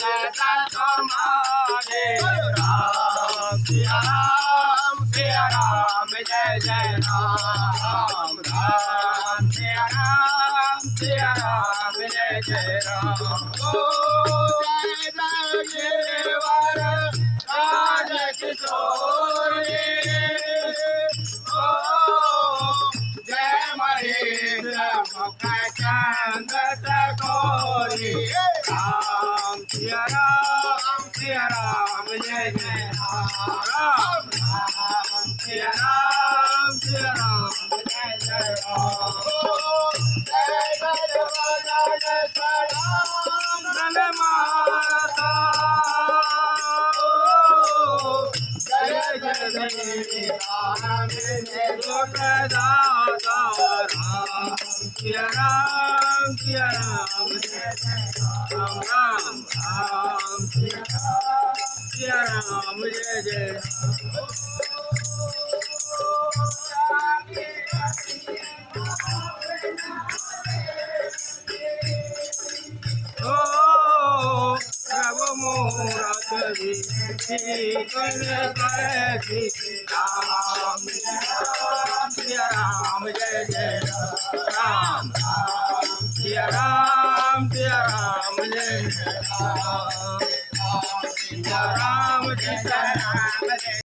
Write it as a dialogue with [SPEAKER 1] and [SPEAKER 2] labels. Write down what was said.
[SPEAKER 1] लता तुम्हारे राम सिया राम जय जय राम राम सिया राम जय जय राम जय जय देवर राज किशोरी जय महेश मुख चंद चकोरी राम सिया राम जय जय राम राम सिया राम जय जय राम जय जय नंद माता जय जय राम लोक दाता राम सिया राम जय जय राम राम सिया राम जय जय प्रभु मूरत कन राम राम जय जय राम सिया राम जय जय राम राम जय राम